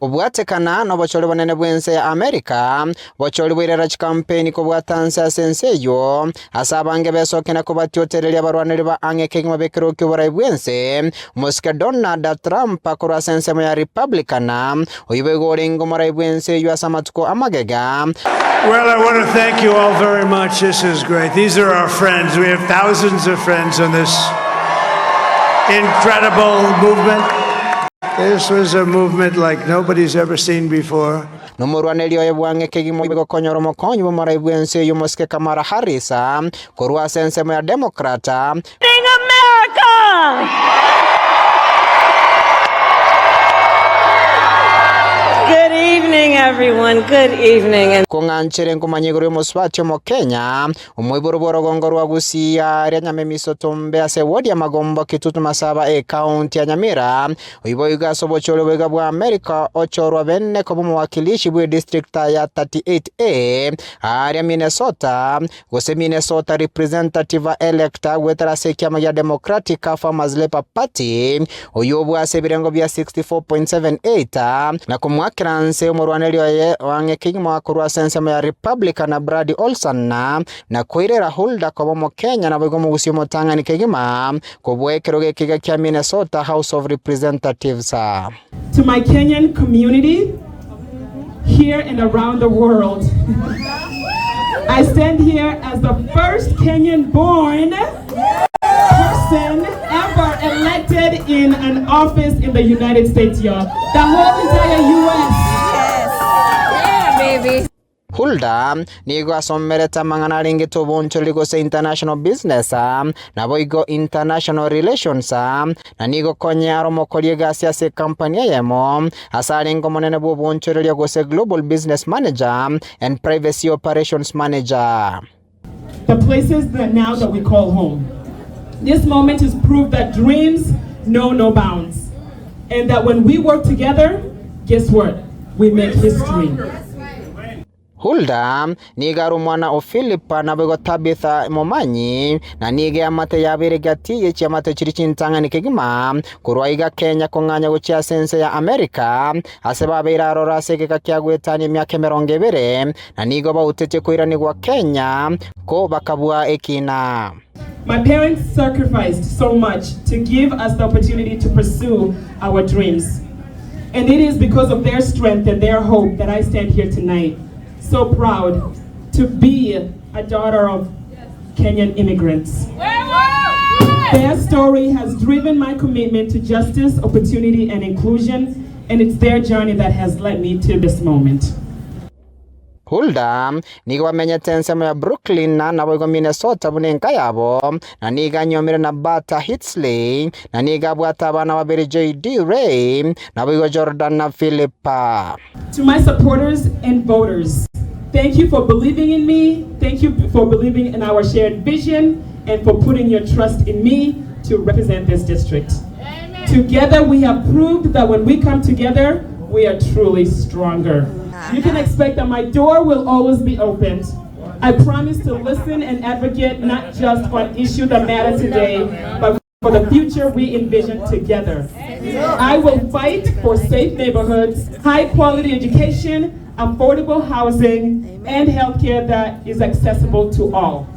Obwatekana no bochole bonene bwense ya America bochole bwirera campaign ko bwatansa senseyo asabange besokena ko batyoterelia barwanere ba angeke mabekero ko borai bwense Moska Donald Trump akora sense ya Republicana oyibego morai bwense yu asamatuko amagega. Well, I want to thank you all very much. This is great. These are our friends. We have thousands of friends on this incredible movement. This was a movement like nobody's ever seen before. Nomorwanelio yebwange kegimo bego konyoro mokonyo bomara ibwense yu Moske Kamala Harris korwa sense ya Democrata. Sing America! Good evening, everyone. Good evening. Konganchere nkumanyiguru muswatyo mo Kenya umwiboroboro gongorwa gusia rya Minesota ase wodi ya magombo kitutu masaba county ya Nyamira uyiboyiga sobocholo bega bwa America ochorwa benne ko mwakilishi bwe district ya 38A area Minesota gose Minesota representative elector wetara sekiama ya Democratic Farmers Labor Party uyobwa sebirengo bya 64.78 na kumwakiranse umurwanelio ye wange kigimo akurwa sense ya Republican na Brady Olson na koirera Huldah ko mo Kenya na bego mugusio motanga ni kigima ko bwekeroge kiga kya Minesota House of Representatives. To my Kenyan community here and around the world, I stand here as the first Kenyan born person ever elected in an office in the United States, y'all. The whole entire US. Yeah, baby. Huldah nigo asomereta mangana ringi to boncholi go se international business na boigo international relations na nigo konyaro mokolie gasia se company yemo asaringo monene bo boncholi go se global business manager and privacy operations manager. The places that now that we call home. This moment is proof that dreams know no bounds, and that when we work together, guess what? We make history. Huldah nigaru mwana o Philippa na bego Tabitha Momanyi na nige amate yabere gati yechi amate chirichintanga nikegima kurwaiga Kenya konganya guchia sense ya America aseba beira rora seke kakyagwetani myake merongevere na nigo ba utete koirani gwa Kenya ko bakabua ekina. My parents sacrificed so much to give us the opportunity to pursue our dreams. And it is because of their strength and their hope that I stand here tonight. So proud to be a daughter of Kenyan immigrants. Their story has driven my commitment to justice, opportunity, and inclusion, and it's their journey that has led me to this moment. Huldah niga wamenye tense ya Brooklyn na boigo Minesota bunenka yabo na niga nyomire na Bata Hitsley na niga bwata bana wabere JD Ray na boigo Jordan na Philippa. To my supporters and voters, thank you for believing in me. Thank you for believing in our shared vision and for putting your trust in me to represent this district. Amen. Together we have proved that when we come together, we are truly stronger. You can expect that my door will always be open. I promise to listen and advocate not just on issues that matter today, but for the future we envision together. I will fight for safe neighborhoods, high quality education, affordable housing, and healthcare that is accessible to all.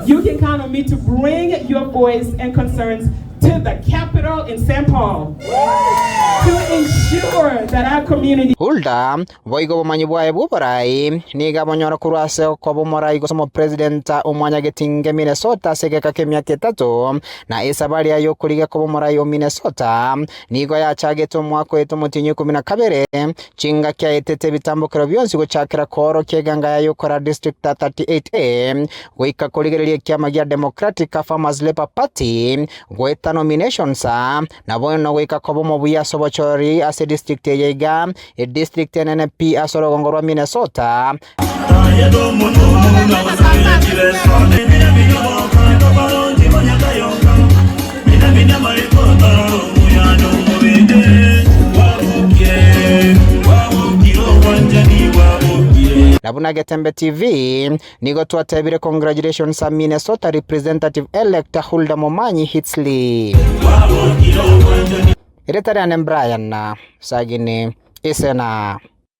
You can count on me to bring your voice and concerns to the capital in St. Paul to ensure that our community. Huldah voigo bomanyibwa ebubarai niga bonyora kurase ko bomorai go somo president umwanya getinge Minesota segeka kemya ketatu na isabari ayo kuriga ko bomorai o Minesota nigo ya chageto mwako eto mutinyu 12 chinga kya etete bitambukiro byonsi go chakira koro keganga yayo kora district 38A goika kurigerelie kyama gya Democratic Farmers Labor Party goeta nominations na bono goika ko bomo buya sobochori ase district yega e district NNP asoro gongorwa Minesota. Labuna Getembe TV nigo tuatebire congratulations a Minesota representative elect Huldah Momanyi Hitsley. Iretari anem Brian na sagini isena.